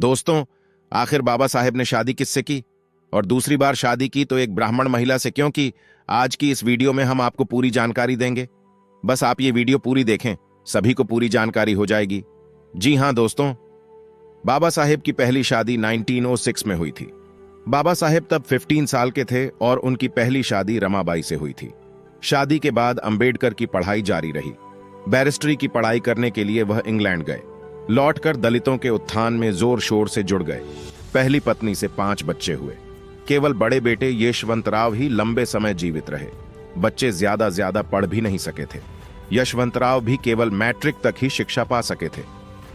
दोस्तों, आखिर बाबा साहेब ने शादी किससे की और दूसरी बार शादी की तो एक ब्राह्मण महिला से क्यों की? आज की इस वीडियो में हम आपको पूरी जानकारी देंगे। बस आप ये वीडियो पूरी देखें, सभी को पूरी जानकारी हो जाएगी। जी हां दोस्तों, बाबा साहेब की पहली शादी 1906 में हुई थी। बाबा साहेब तब 15 साल के थे और उनकी पहली शादी रमाबाई से हुई थी। शादी के बाद अंबेडकर की पढ़ाई जारी रही। बैरिस्ट्री की पढ़ाई करने के लिए वह इंग्लैंड गए। लौटकर दलितों के उत्थान में जोर शोर से जुड़ गए। पहली पत्नी से 5 बच्चे हुए। केवल बड़े बेटे यशवंतराव ही लंबे समय जीवित रहे। बच्चे ज्यादा पढ़ भी नहीं सके थे। यशवंतराव भी केवल मैट्रिक तक ही शिक्षा पा सके थे।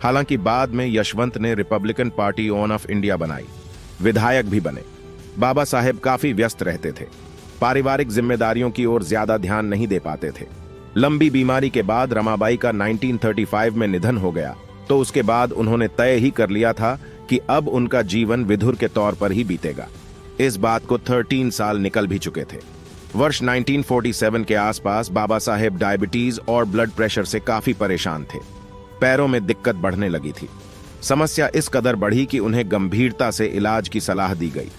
हालांकि बाद में यशवंत ने रिपब्लिकन पार्टी ऑफ इंडिया बनाई, विधायक भी बने। बाबा साहेब काफी व्यस्त रहते थे, पारिवारिक जिम्मेदारियों की ओर ज्यादा ध्यान नहीं दे पाते थे। लंबी बीमारी के बाद रमाबाई का 1935 में निधन हो गया, तो उसके बाद उन्होंने तय ही कर लिया था कि अब उनका जीवन विधुर के तौर पर ही बीतेगा। इस बात को 13 साल निकल भी चुके थे। वर्ष 1947 के आसपास बाबा साहेब डायबिटीज और ब्लड प्रेशर से काफी परेशान थे। पैरों में दिक्कत बढ़ने लगी थी। समस्या इस कदर बढ़ी कि उन्हें गंभीरता से इलाज की सलाह दी गई।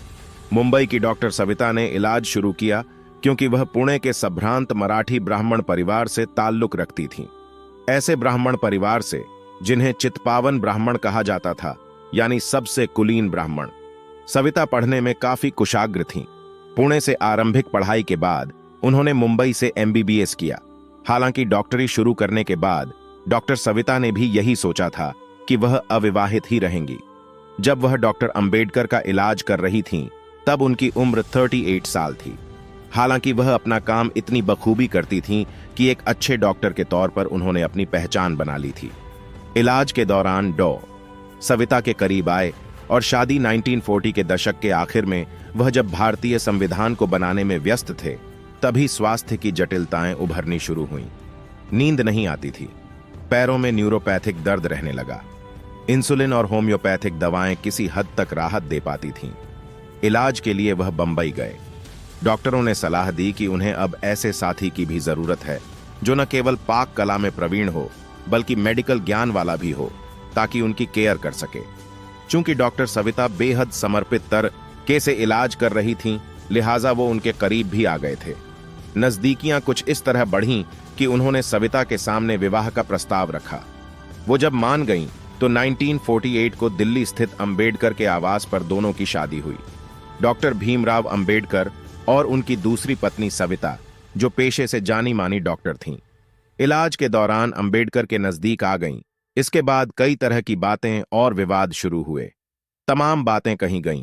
मुंबई की डॉक्टर सविता ने इलाज शुरू किया, क्योंकि वह पुणे के संभ्रांत मराठी ब्राह्मण परिवार से ताल्लुक रखती थीं। ऐसे ब्राह्मण परिवार से जिन्हें चित्पावन ब्राह्मण कहा जाता था, यानी सबसे कुलीन ब्राह्मण। सविता पढ़ने में काफी कुशाग्र थीं। पुणे से आरंभिक पढ़ाई के बाद उन्होंने मुंबई से MBBS किया। हालांकि डॉक्टरी शुरू करने के बाद डॉक्टर सविता ने भी यही सोचा था कि वह अविवाहित ही रहेंगी। जब वह डॉक्टर अंबेडकर का इलाज कर रही थीं, तब उनकी उम्र 38 साल थी। हालांकि वह अपना काम इतनी बखूबी करती थीं कि एक अच्छे डॉक्टर के तौर पर उन्होंने अपनी पहचान बना ली थी। इलाज के दौरान डॉ. सविता के करीब आए और शादी 1940 के दशक के आखिर में वह जब भारतीय संविधान को बनाने में व्यस्त थे, तभी स्वास्थ्य की जटिलताएं उभरनी शुरू हुईं। नींद नहीं आती थी, पैरों में न्यूरोपैथिक दर्द रहने लगा। इंसुलिन और होम्योपैथिक दवाएं किसी हद तक राहत दे पाती थीं। इलाज के लिए वह बंबई गए। डॉक्टरों ने सलाह दी कि उन्हें अब ऐसे साथी की भी जरूरत है जो न केवल पाक कला में प्रवीण हो, बल्कि मेडिकल ज्ञान वाला भी हो, ताकि उनकी केयर कर सके। चूंकि डॉक्टर सविता बेहद समर्पित तरीके से इलाज कर रही थीं, लिहाजा वो उनके करीब भी आ गए थे। नजदीकियां कुछ इस तरह बढ़ीं कि उन्होंने सविता के सामने विवाह का प्रस्ताव रखा। वो जब मान गईं, तो 1948 को दिल्ली स्थित अंबेडकर के आवास पर दोनों की शादी हुई। डॉक्टर भीमराव अंबेडकर और उनकी दूसरी पत्नी सविता, जो पेशे से जानी मानी डॉक्टर थीं। इलाज के दौरान अंबेडकर के नजदीक आ गईं। इसके बाद कई तरह की बातें और विवाद शुरू हुए। तमाम बातें कही गईं।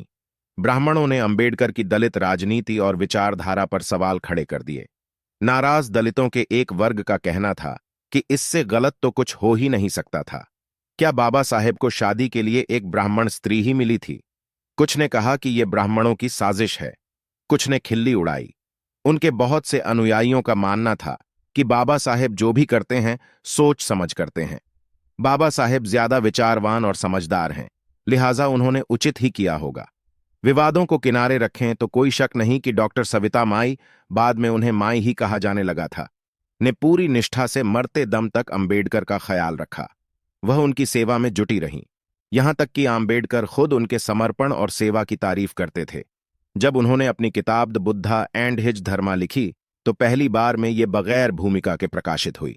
ब्राह्मणों ने अंबेडकर की दलित राजनीति और विचारधारा पर सवाल खड़े कर दिए। नाराज दलितों के एक वर्ग का कहना था कि इससे गलत तो कुछ हो ही नहीं सकता था। क्या बाबा साहेब को शादी के लिए एक ब्राह्मण स्त्री ही मिली थी? कुछ ने कहा कि यह ब्राह्मणों की साजिश है। कुछ ने खिल्ली उड़ाई। उनके बहुत से अनुयायियों का मानना था कि बाबा साहेब जो भी करते हैं, सोच समझ करते हैं। बाबा साहेब ज्यादा विचारवान और समझदार हैं, लिहाजा उन्होंने उचित ही किया होगा। विवादों को किनारे रखें तो कोई शक नहीं कि डॉक्टर सविता माई, बाद में उन्हें माई ही कहा जाने लगा था, ने पूरी निष्ठा से मरते दम तक अंबेडकर का ख्याल रखा। वह उनकी सेवा में जुटी रहीं, यहां तक कि अंबेडकर खुद उनके समर्पण और सेवा की तारीफ करते थे। जब उन्होंने अपनी किताब द बुद्धा एंड हिज धर्मा लिखी, तो पहली बार में ये बगैर भूमिका के प्रकाशित हुई।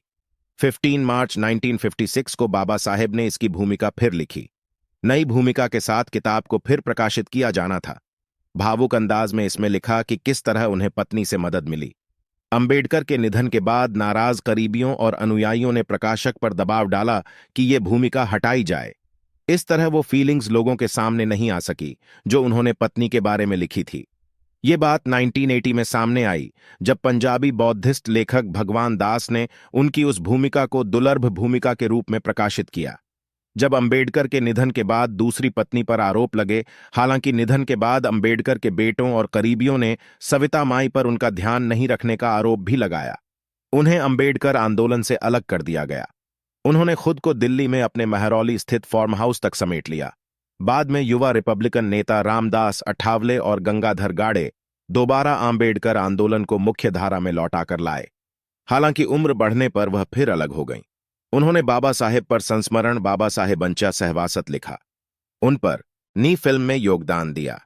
15 मार्च 1956 को बाबा साहेब ने इसकी भूमिका फिर लिखी। नई भूमिका के साथ किताब को फिर प्रकाशित किया जाना था। भावुक अंदाज में इसमें लिखा कि किस तरह उन्हें पत्नी से मदद मिली। अंबेडकर के निधन के बाद नाराज करीबियों और अनुयायियों ने प्रकाशक पर दबाव डाला कि यह भूमिका हटाई जाए। इस तरह वो फीलिंग्स लोगों के सामने नहीं आ सकी जो उन्होंने पत्नी के बारे में लिखी थी। ये बात 1980 में सामने आई, जब पंजाबी बौद्धिस्ट लेखक भगवान दास ने उनकी उस भूमिका को दुर्लभ भूमिका के रूप में प्रकाशित किया। जब अंबेडकर के निधन के बाद दूसरी पत्नी पर आरोप लगे, हालांकि निधन के बाद अंबेडकर के बेटों और करीबियों ने सविता माई पर उनका ध्यान नहीं रखने का आरोप भी लगाया। उन्हें अंबेडकर आंदोलन से अलग कर दिया गया। उन्होंने खुद को दिल्ली में अपने महरौली स्थित फार्म हाउस तक समेट लिया। बाद में युवा रिपब्लिकन नेता रामदास अठावले और गंगाधर गाड़े दोबारा अंबेडकर आंदोलन को मुख्य धारा में लौटाकर लाए। हालांकि उम्र बढ़ने पर वह फिर अलग हो गईं। उन्होंने बाबा साहेब पर संस्मरण बाबा साहेबंचा सहवासत लिखा। उन पर नी फिल्म में योगदान दिया।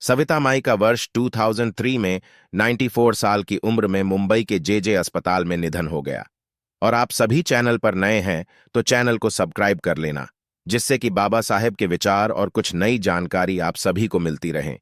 सविता माई का वर्ष 2003 में 94 साल की उम्र में मुंबई के जेजे अस्पताल में निधन हो गया। और आप सभी चैनल पर नए हैं तो चैनल को सब्सक्राइब कर लेना, जिससे कि बाबा साहेब के विचार और कुछ नई जानकारी आप सभी को मिलती रहे।